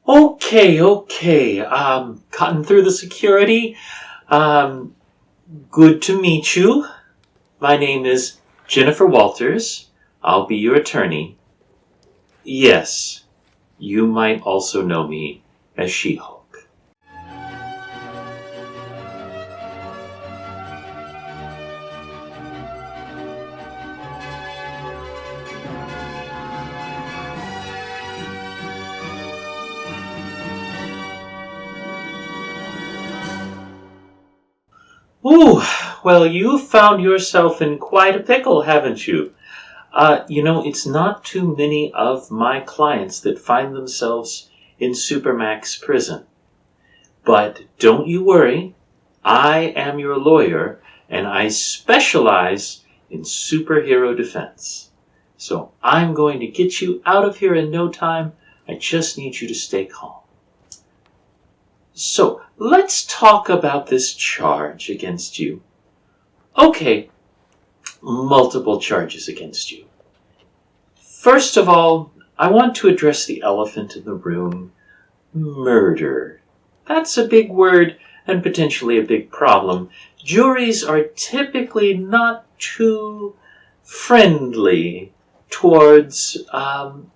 Okay. Cutting through the security. Good to meet you. My name is Jennifer Walters. I'll be your attorney. Yes, you might also know me as She-Hulk. Ooh, well, you've found yourself in quite a pickle, haven't you? It's not too many of my clients that find themselves in Supermax prison. But don't you worry, I am your lawyer, and I specialize in superhero defense. So I'm going to get you out of here in no time. I just need you to stay calm. So let's talk about this charge against you. Okay, multiple charges against you. First of all, I want to address the elephant in the room, murder. That's a big word and potentially a big problem. Juries are typically not too friendly towards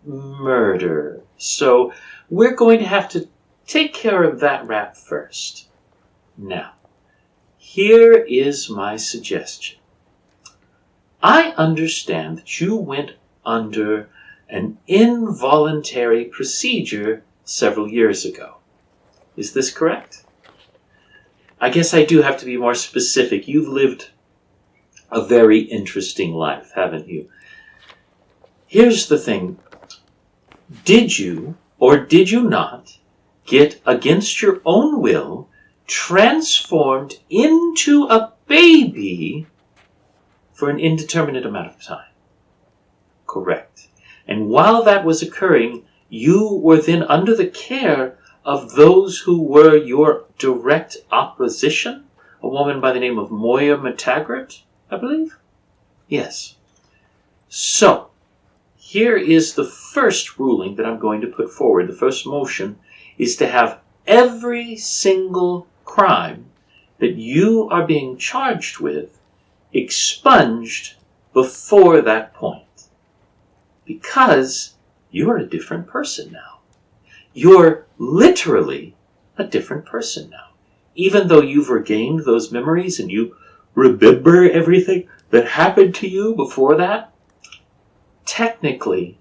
murder. So we're going to have to take care of that rap first. Now, here is my suggestion. I understand that you went under an involuntary procedure several years ago. Is this correct? I guess I do have to be more specific. You've lived a very interesting life, haven't you? Here's the thing. Did you or did you not get, against your own will, transformed into a baby for an indeterminate amount of time? Correct. And while that was occurring, you were then under the care of those who were your direct opposition, a woman by the name of Moya McTaggart, I believe? Yes. So, here is the first ruling that I'm going to put forward. The first motion is to have every single crime that you are being charged with expunged before that point. Because you are a different person now. You're literally a different person now. Even though you've regained those memories and you remember everything that happened to you before that, technically,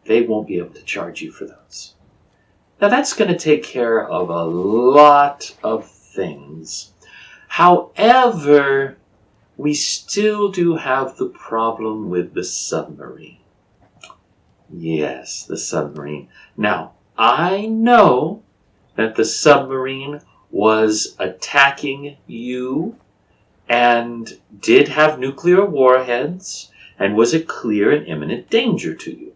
they won't be able to charge you for those. Now that's going to take care of a lot of things. However, we still do have the problem with the submarine. Yes, the submarine. Now, I know that the submarine was attacking you and did have nuclear warheads and was a clear and imminent danger to you.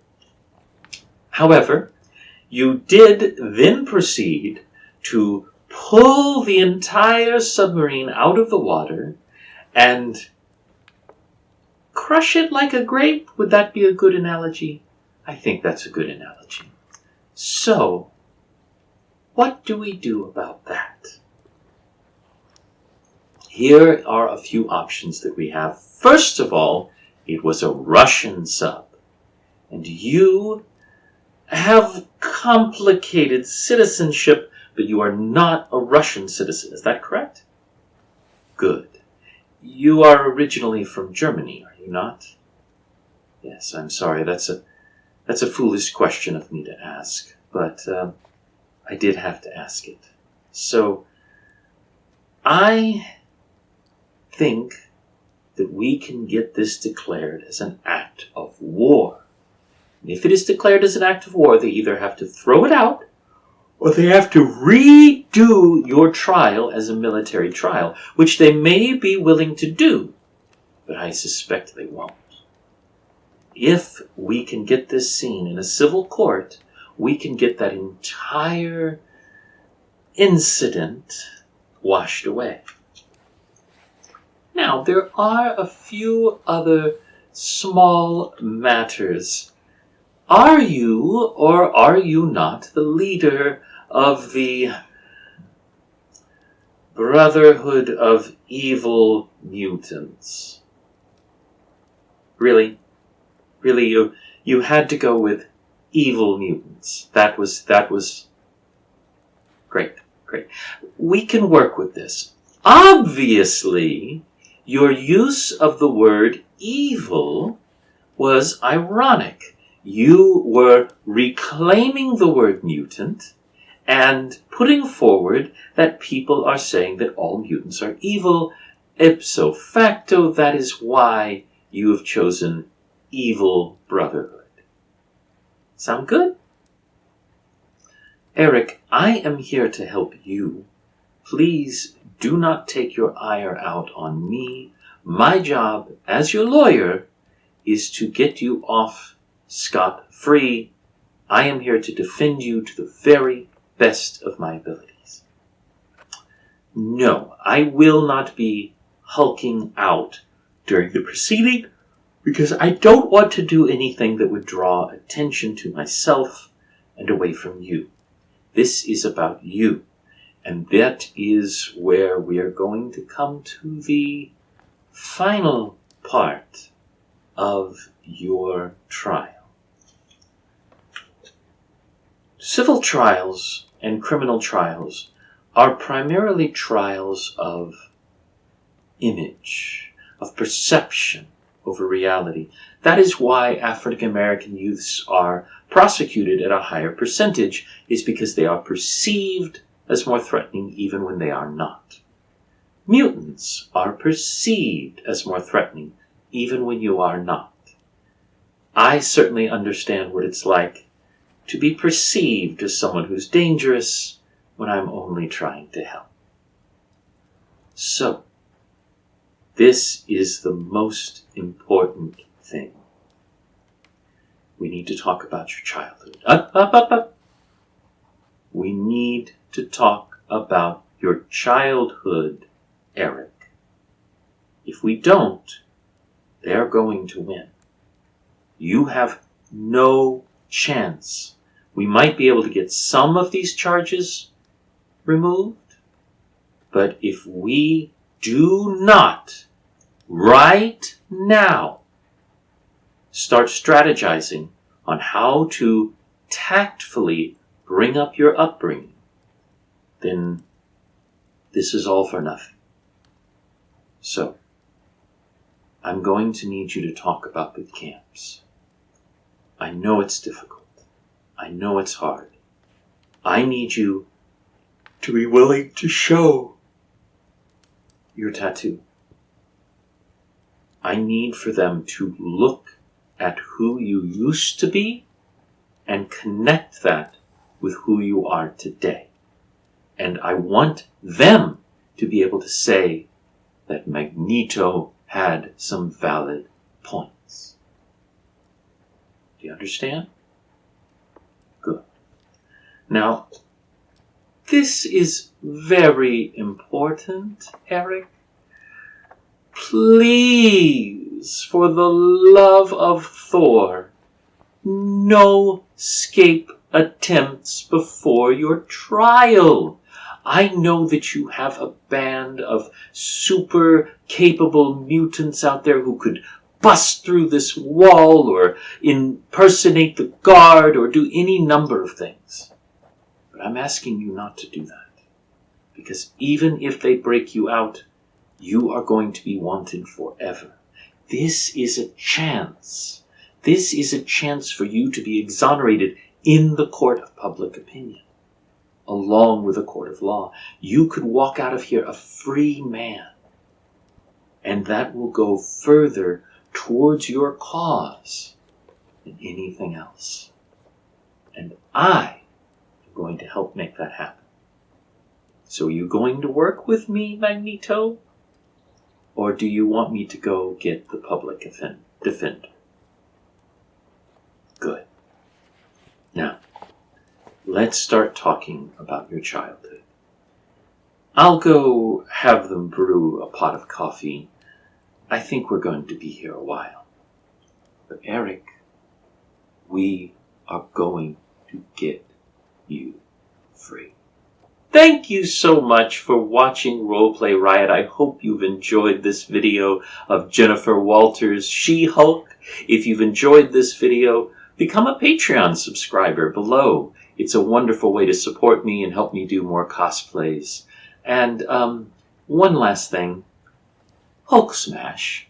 However, you did then proceed to pull the entire submarine out of the water and crush it like a grape. Would that be a good analogy? I think that's a good analogy. So, what do we do about that? Here are a few options that we have. First of all, it was a Russian sub, and you have complicated citizenship, but you are not a Russian citizen. Is that correct? Good. You are originally from Germany, are you not? Yes, I'm sorry. That's a foolish question of me to ask, but I did have to ask it. So, I think that we can get this declared as an act of war. And if it is declared as an act of war, they either have to throw it out or they have to redo your trial as a military trial, which they may be willing to do, but I suspect they won't. If we can get this scene in a civil court, we can get that entire incident washed away. Now, there are a few other small matters. Are you or are you not the leader of the Brotherhood of Evil Mutants. Really? Really, you had to go with evil mutants. That was great. We can work with this. Obviously, your use of the word evil was ironic. You were reclaiming the word mutant and putting forward that people are saying that all mutants are evil. Ipso facto, that is why you have chosen Evil Brotherhood. Sound good? Eric, I am here to help you. Please do not take your ire out on me. My job as your lawyer is to get you off scot-free. I am here to defend you to the very best of my abilities. No, I will not be hulking out during the proceeding because I don't want to do anything that would draw attention to myself and away from you. This is about you, and that is where we are going to come to the final part of your trial. Civil trials and criminal trials are primarily trials of image, of perception over reality. That is why African American youths are prosecuted at a higher percentage, is because they are perceived as more threatening even when they are not. Mutants are perceived as more threatening even when you are not. I certainly understand what it's like to be perceived as someone who's dangerous when I'm only trying to help. So, this is the most important thing. We need to talk about your childhood. Up. We need to talk about your childhood, Eric. If we don't, they're going to win. You have no chance. We might be able to get some of these charges removed, but if we do not right now start strategizing on how to tactfully bring up your upbringing, then this is all for nothing. So, I'm going to need you to talk about the camps. I know it's difficult. I know it's hard. I need you to be willing to show your tattoo. I need for them to look at who you used to be and connect that with who you are today. And I want them to be able to say that Magneto had some valid points. Do you understand? Good. Now, this is very important, Eric. Please, for the love of Thor, no escape attempts before your trial. I know that you have a band of super capable mutants out there who could bust through this wall or impersonate the guard or do any number of things. But I'm asking you not to do that. Because even if they break you out, you are going to be wanted forever. This is a chance. This is a chance for you to be exonerated in the court of public opinion, along with a court of law. You could walk out of here a free man. And that will go further towards your cause than anything else. And I am going to help make that happen. So are you going to work with me, Magneto? Or do you want me to go get the public defender? Good. Now, let's start talking about your childhood. I'll go have them brew a pot of coffee. I think we're going to be here a while. But Eric, we are going to get you free. Thank you so much for watching Roleplay Riot. I hope you've enjoyed this video of Jennifer Walters' She-Hulk. If you've enjoyed this video, become a Patreon subscriber below. It's a wonderful way to support me and help me do more cosplays. And one last thing, Hulk smash.